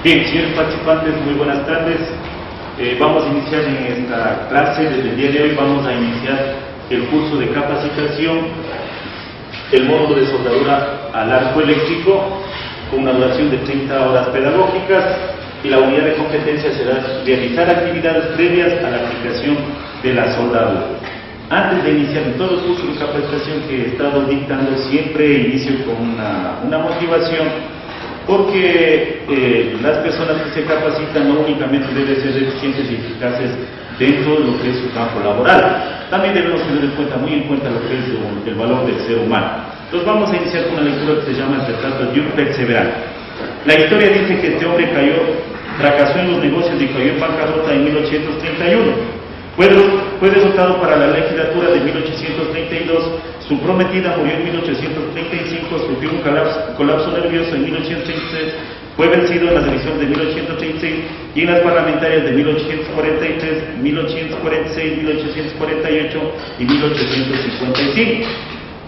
Bien, señores participantes, muy buenas tardes. Vamos a iniciar en esta clase. Desde el día de hoy vamos a iniciar el curso de capacitación, el módulo de soldadura al arco eléctrico, con una duración de 30 horas pedagógicas, y la unidad de competencia será realizar actividades previas a la aplicación de la soldadura. Antes de iniciar en todo el curso de capacitación que he estado dictando, siempre inicio con una motivación, porque las personas que se capacitan no únicamente deben ser eficientes y eficaces dentro de lo que es su campo laboral, también debemos tener muy en cuenta lo que es el valor del ser humano. Entonces vamos a iniciar con una lectura que se llama El retrato de un perseverante. La historia dice que este hombre fracasó en los negocios y cayó en bancarrota en 1831. Fue derrotado para la legislatura de 1832, su prometida murió en 1835, sufrió un colapso nervioso en 1833, fue vencido en las elecciones de 1836 y en las parlamentarias de 1843, 1846, 1848 y 1855.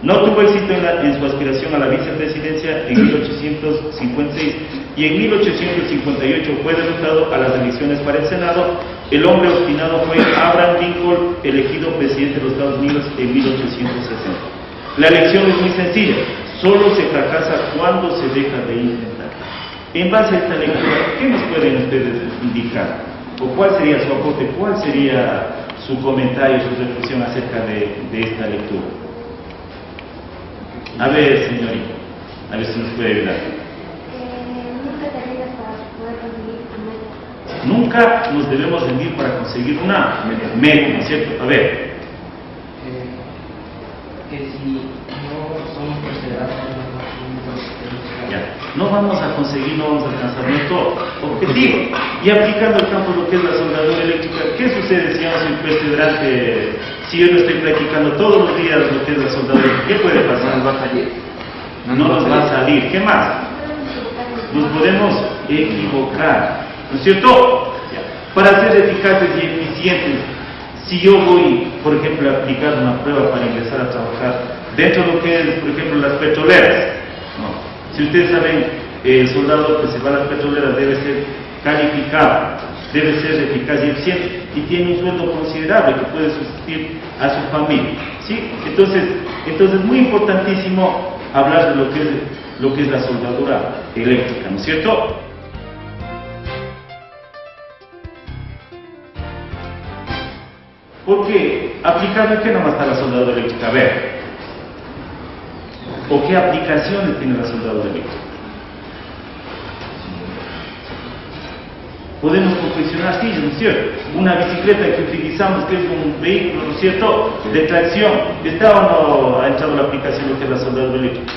No tuvo éxito en su aspiración a la vicepresidencia en 1856 y en 1858 fue derrotado a las elecciones para el Senado. El hombre obstinado fue Abraham Lincoln, elegido presidente de los Estados Unidos en 1860. La elección es muy sencilla, solo se fracasa cuando se deja de intentar. En base a esta lectura, ¿qué nos pueden ustedes indicar? ¿O cuál sería su aporte? ¿Cuál sería su comentario, su reflexión acerca de esta lectura? A ver, señorita, a ver si nos puede ayudar. Nunca te rindas para poder conseguir tu meta. Nunca nos debemos rendir para conseguir una meta, ¿no es cierto? A ver. Que si no somos perseverantes, No vamos a conseguir, no vamos a alcanzar nuestro objetivo. Y aplicando el campo lo que es la soldadura eléctrica, ¿qué sucede si yo no soy perseverante? Si yo no estoy practicando todos los días lo que es la soldadura, ¿qué puede pasar? nos va a salir. No nos va a salir. ¿Qué más? Nos podemos equivocar, ¿no es cierto? Para ser eficaces y eficientes, si yo voy, por ejemplo, a aplicar una prueba para ingresar a trabajar dentro de lo que es, por ejemplo, las petroleras, ¿no? Si ustedes saben, el soldado que se va a las petroleras debe ser calificado, debe ser eficaz y eficiente, y tiene un sueldo considerable que puede subsistir a su familia, ¿sí? Entonces es muy importantísimo hablar de lo que es la soldadura eléctrica, ¿no es cierto? Porque aplicando, ¿qué nomás está la soldadura eléctrica? A ver, ¿o qué aplicaciones tiene la soldadura eléctrica? Podemos confeccionar sillas, ¿no es cierto? Una bicicleta que utilizamos, que es un vehículo, ¿no es cierto?, de tracción. ¿Está o no ha entrado la aplicación lo que es la soldadura eléctrica?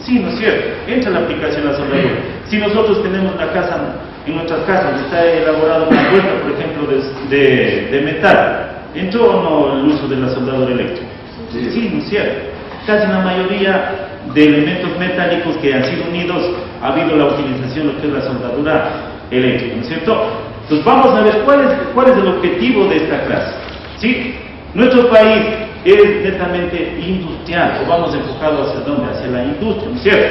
Sí, ¿no es cierto? Entra la aplicación la soldadura. Si nosotros tenemos una casa, en nuestras casas está elaborada una puerta, por ejemplo, de metal, ¿entró o no el uso de la soldadura eléctrica? Sí, ¿no es cierto? Casi la mayoría de elementos metálicos que han sido unidos ha habido la utilización de lo que es la soldadura eléctrica, ¿no es cierto? Entonces vamos a ver cuál es el objetivo de esta clase, ¿sí? Nuestro país es netamente industrial, o vamos enfocados hacia dónde, hacia la industria, ¿no es cierto?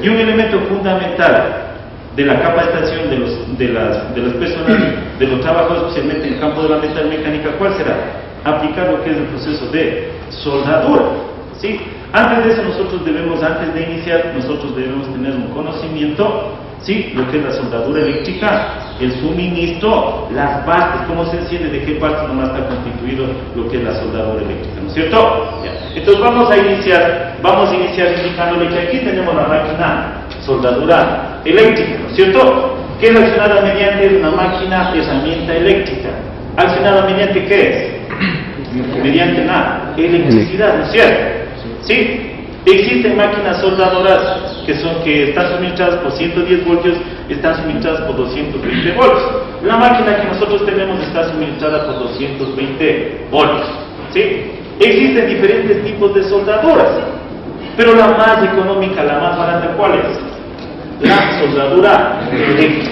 Y un elemento fundamental de la capacitación de las personas, de los trabajos, especialmente en el campo de la metalmecánica, ¿cuál será? Aplicar lo que es el proceso de soldadura, ¿sí? Antes de eso antes de iniciar, nosotros debemos tener un conocimiento, ¿sí?, lo que es la soldadura eléctrica, el suministro, las partes, cómo se enciende, de qué parte nomás está constituido lo que es la soldadura eléctrica, ¿no es cierto? Ya. Entonces vamos a iniciar indicándole que aquí tenemos la máquina soldadura eléctrica, ¿no es cierto?, que es accionada mediante una máquina herramienta eléctrica. ¿Accionada mediante qué es? Mediante la electricidad, ¿no es cierto? ¿Sí? Existen máquinas soldadoras que están suministradas por 110 voltios, están suministradas por 220 voltios. La máquina que nosotros tenemos está suministrada por 220 voltios, ¿sí? Existen diferentes tipos de soldaduras, pero la más económica, la más barata, ¿cuál es? La soldadura eléctrica,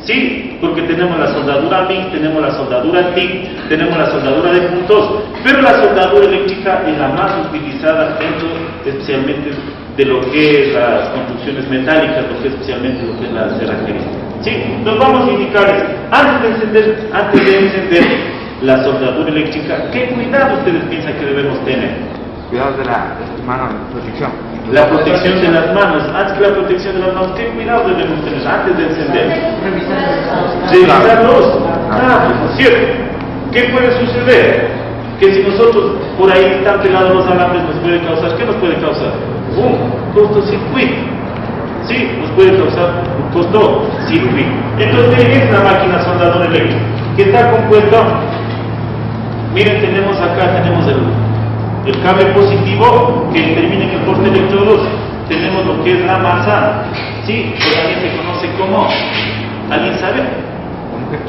¿sí? Porque tenemos la soldadura MIG, tenemos la soldadura TIG, tenemos la soldadura de puntos, pero la soldadura eléctrica es la más utilizada dentro, especialmente, de lo que es las construcciones metálicas, lo que es especialmente lo que es la cerrajería. Sí, nos vamos a indicar antes de encender la soldadura eléctrica, ¿qué cuidado ustedes piensan que debemos tener? Cuidado de las manos, protección. La protección de las manos. Antes que la protección de las manos, ¿qué cuidado debemos tener antes de encender? Revisarlos. ¿Cierto? ¿Qué puede suceder? Que si nosotros por ahí están pegados los alambres, nos puede causar, ¿qué nos puede causar? Un cortocircuito. Sí, nos puede causar un cortocircuito. Entonces, miren, es la máquina soldadora eléctrica, que está compuesta. Miren, tenemos el cable positivo que termina en el porte electrodos. Tenemos lo que es la masa, sí, que también se conoce como, ¿alguien sabe?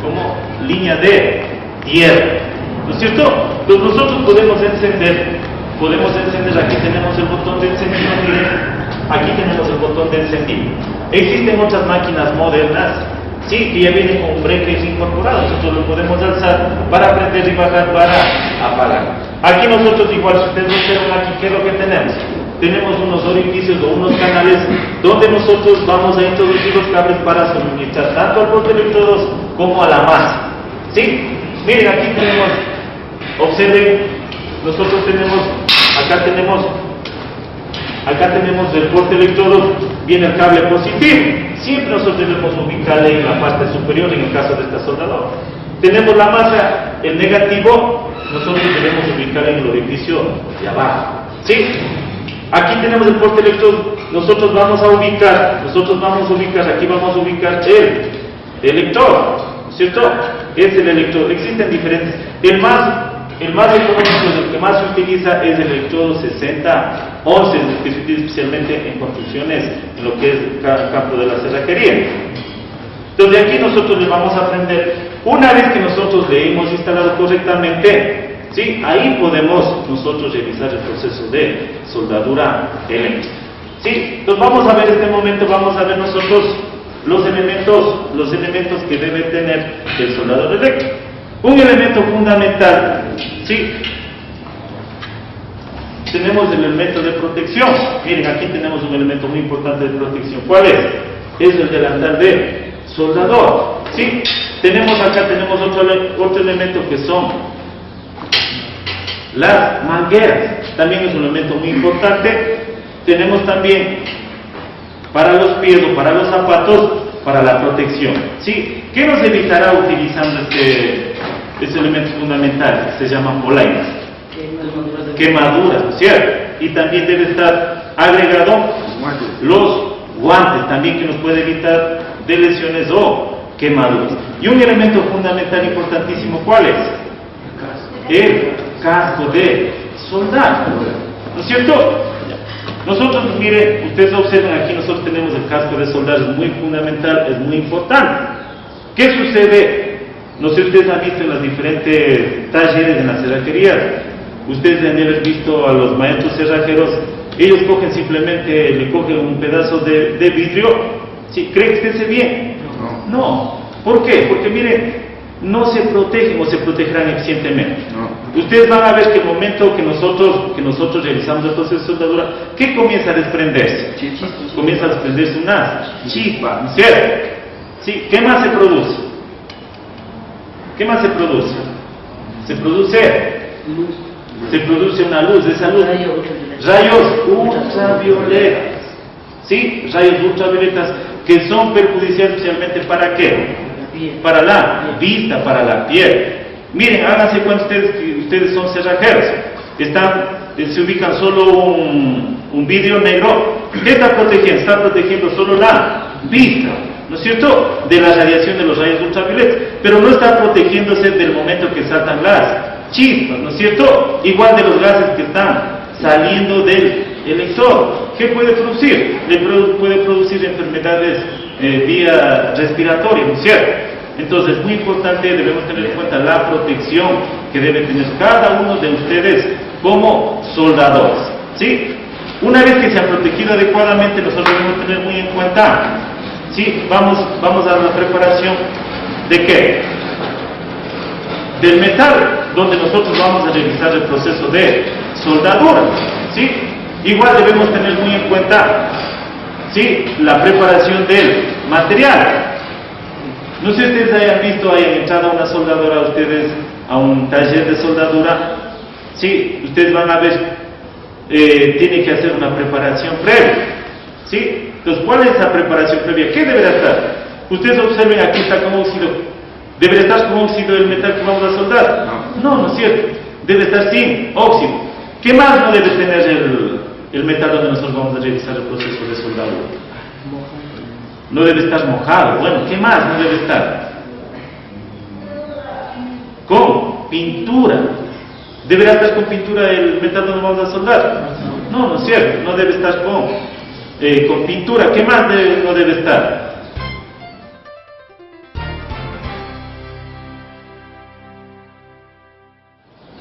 Como línea de tierra, ¿no es cierto? Pues nosotros podemos encender, aquí tenemos el botón de encendido, miren, aquí tenemos el botón de encendido. Existen otras máquinas modernas, sí, que ya vienen con breakers incorporados, nosotros lo podemos alzar para prender y bajar para apagar. Aquí nosotros igual, si ustedes observan aquí, ¿qué es lo que tenemos? Tenemos unos orificios o unos canales donde nosotros vamos a introducir los cables para suministrar tanto al porte electrodos como a la masa. ¿Sí? Miren, aquí tenemos, observen, nosotros tenemos, acá tenemos el porte electrodos, viene el cable positivo. Siempre nosotros debemos ubicarle en la parte superior en el caso de esta soldadora. Tenemos la masa, el negativo, nosotros debemos ubicar en el orificio de abajo. ¿Sí? Aquí tenemos el porte electrodo, nosotros vamos a ubicar, aquí vamos a ubicar el electrodo, ¿cierto? Es el electrodo, existen diferentes. El más económico, el que más se utiliza es el electrodo 6011, que se utiliza especialmente en construcciones, en lo que es el campo de la cerrajería. Entonces aquí nosotros le vamos a aprender, una vez que nosotros le hemos instalado correctamente, ¿sí? Ahí podemos nosotros revisar el proceso de soldadura eléctrica. ¿Sí? Entonces vamos a ver este momento, vamos a ver nosotros los elementos que debe tener el soldador eléctrico. Un elemento fundamental, ¿sí? Tenemos el elemento de protección. Miren, aquí tenemos un elemento muy importante de protección. ¿Cuál es? Es el delantal de soldador. ¿Sí? Acá tenemos otro elemento que son las mangueras. También es un elemento muy importante. Tenemos también para los pies o para los zapatos, para la protección. ¿Sí? ¿Qué nos evitará utilizando este elemento fundamental? Se llaman polainas. Quemaduras, ¿cierto? Y también debe estar agregado los guantes, también, que nos puede evitar de lesiones o quemaduras. Y un elemento fundamental importantísimo, ¿cuál es? El casco de soldado, ¿no es cierto? Nosotros, mire, ustedes observan aquí, nosotros tenemos el casco de soldado, es muy fundamental, es muy importante. ¿Qué sucede? No sé si ustedes han visto en los diferentes talleres en las cerrajerías, ustedes deben haber visto a los maestros cerrajeros, ellos cogen simplemente, le cogen un pedazo de vidrio. ¿Sí? ¿Creen que esté bien? No. ¿Por qué? Porque miren, no se protegen o se protegerán eficientemente. Ustedes van a ver que el momento que nosotros realizamos el proceso de soldadura, ¿qué comienza a desprenderse? Comienza a desprenderse una chispa, ¿cierto? ¿Sí? ¿Qué más se produce? Se produce una luz, esa luz, rayos ultravioletas. ¿Sí? Rayos ultravioletas que son perjudiciales especialmente ¿para qué? Para la vista, para la piel. Miren, háganse cuenta que ustedes son cerrajeros, se ubican solo un vidrio negro. ¿Qué está protegiendo? Está protegiendo solo la vista, ¿no es cierto?, de la radiación de los rayos ultravioletas, pero no está protegiéndose del momento que saltan las chispas, ¿no es cierto?, igual de los gases que están saliendo del electrodo. ¿Qué puede producir? Puede producir enfermedades vía respiratoria, ¿no es cierto? Entonces es muy importante, debemos tener en cuenta la protección que debe tener cada uno de ustedes como soldadores. ¿Sí? Una vez que se ha protegido adecuadamente, nosotros debemos tener muy en cuenta, ¿sí? Vamos a la preparación ¿de qué? Del metal, donde nosotros vamos a realizar el proceso de soldadura. ¿Sí? Igual debemos tener muy en cuenta, ¿sí?, la preparación del material. No sé si ustedes hayan visto, hayan entrado a una soldadora, ustedes a un taller de soldadura. Sí, ustedes van a ver, tiene que hacer una preparación previa. ¿Sí? Entonces, ¿cuál es esa preparación previa? ¿Qué deberá estar? Ustedes observen, aquí está como óxido. ¿Deberá estar con óxido el metal que vamos a soldar? No, no es cierto. Debe estar sin óxido. ¿Qué más no debe tener el metal donde nosotros vamos a realizar el proceso de soldadura? No debe estar mojado. Bueno, ¿qué más no debe estar? Con pintura. ¿Deberá estar con pintura el metal donde vamos a soldar? No, no es cierto. No debe estar con pintura. ¿Qué más no debe estar?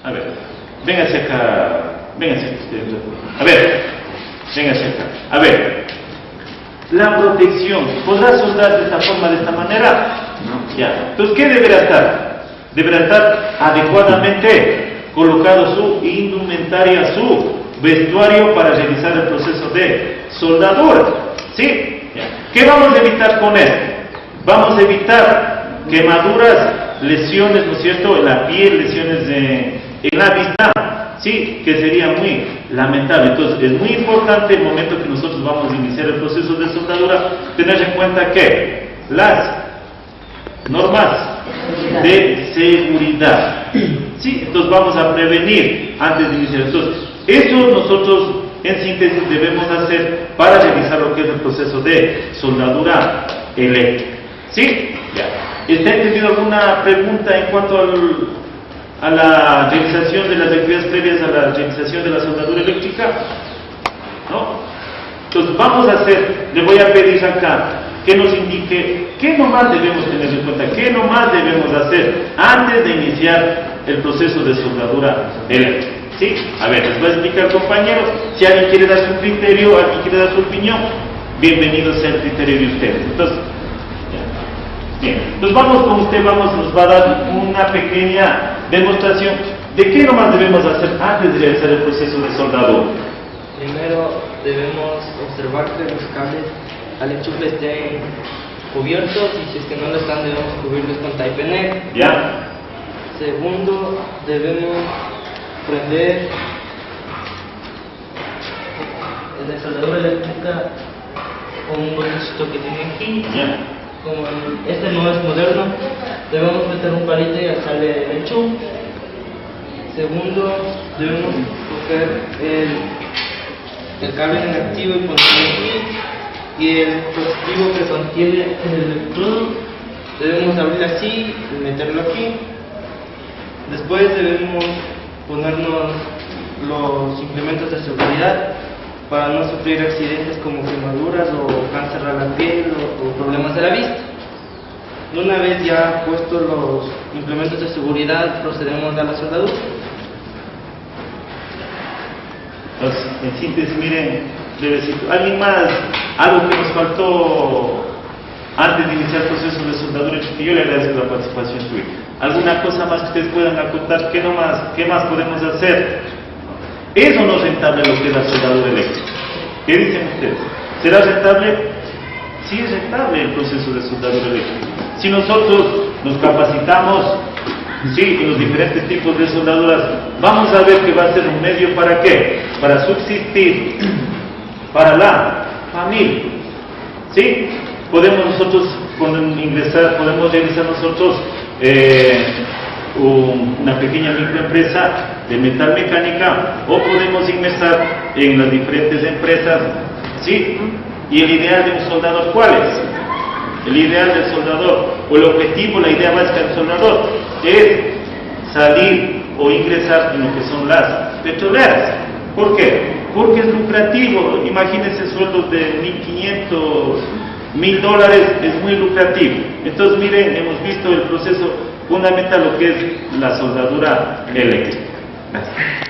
A ver, véngase acá. Véngase ustedes. A ver, véngase acá. A ver, la protección. ¿Podrá soldar de esta forma, de esta manera? No. Ya. Entonces, ¿qué deberá estar? Deberá estar adecuadamente colocado su indumentaria, su vestuario para realizar el proceso de soldadura. ¿Sí? Ya. ¿Qué vamos a evitar con esto? Vamos a evitar quemaduras, lesiones, ¿no es cierto?, en la piel, lesiones en la vista, sí, que sería muy lamentable. Entonces, es muy importante el momento que nosotros vamos a iniciar el proceso de soldadura, tener en cuenta que las normas de seguridad, sí, entonces vamos a prevenir antes de iniciar. Entonces, eso nosotros en síntesis debemos hacer para realizar lo que es el proceso de soldadura eléctrica. ¿Sí? Ya. ¿Está entendido alguna pregunta en cuanto a la realización de las actividades previas a la realización de la soldadura eléctrica? ¿No? Entonces vamos a hacer, le voy a pedir acá que nos indique qué nomás debemos tener en cuenta, qué nomás debemos hacer antes de iniciar el proceso de soldadura eléctrica. ¿Sí? A ver, les voy a explicar, compañeros. Si alguien quiere dar su criterio, alguien quiere dar su opinión, bienvenido sea el criterio de ustedes. Entonces, bien, entonces vamos con usted, nos va a dar una pequeña demostración de qué nomás debemos hacer antes de realizar el proceso de soldadura. Primero debemos observar que los cables al enchufe estén cubiertos y si es que no lo están debemos cubrirlos con tape negro. ¿Ya? Segundo, debemos prender la soldadura eléctrica con un botoncito que tiene aquí. ¿Ya? Como este no es moderno, debemos meter un palito y alzarle el enchufe. Segundo, debemos coger el cable negativo y ponerlo aquí, y el positivo que contiene el electrodo debemos abrirlo así y meterlo aquí. Después debemos ponernos los implementos de seguridad para no sufrir accidentes como quemaduras o cáncer a la piel o problemas de la vista. Una vez ya puestos los implementos de seguridad, procedemos a la soldadura. Entonces, en síntesis, miren, ¿alguien más? Algo que nos faltó antes de iniciar el proceso de soldadura, que yo le agradezco la participación suya. ¿Alguna cosa más que ustedes puedan acotar? ¿Qué más podemos hacer? ¿Es o no rentable lo que es la soldadura eléctrica? ¿Qué dicen ustedes? ¿Será rentable? Sí es rentable el proceso de soldadura eléctrica. Si nosotros nos capacitamos, sí, en los diferentes tipos de soldaduras, vamos a ver que va a ser un medio ¿para qué? Para subsistir, para la familia. ¿Sí? Podemos nosotros podemos realizar nosotros una pequeña microempresa de metal mecánica, o podemos ingresar en las diferentes empresas, ¿sí? Y el ideal de un soldador, ¿cuál es? El ideal del soldador, o el objetivo, la idea básica del soldador, es salir o ingresar en lo que son las petroleras. ¿Por qué? Porque es lucrativo. Imagínense sueldos de $1,500, $1,000, es muy lucrativo. Entonces, miren, hemos visto el proceso fundamental, lo que es la soldadura eléctrica. Gracias.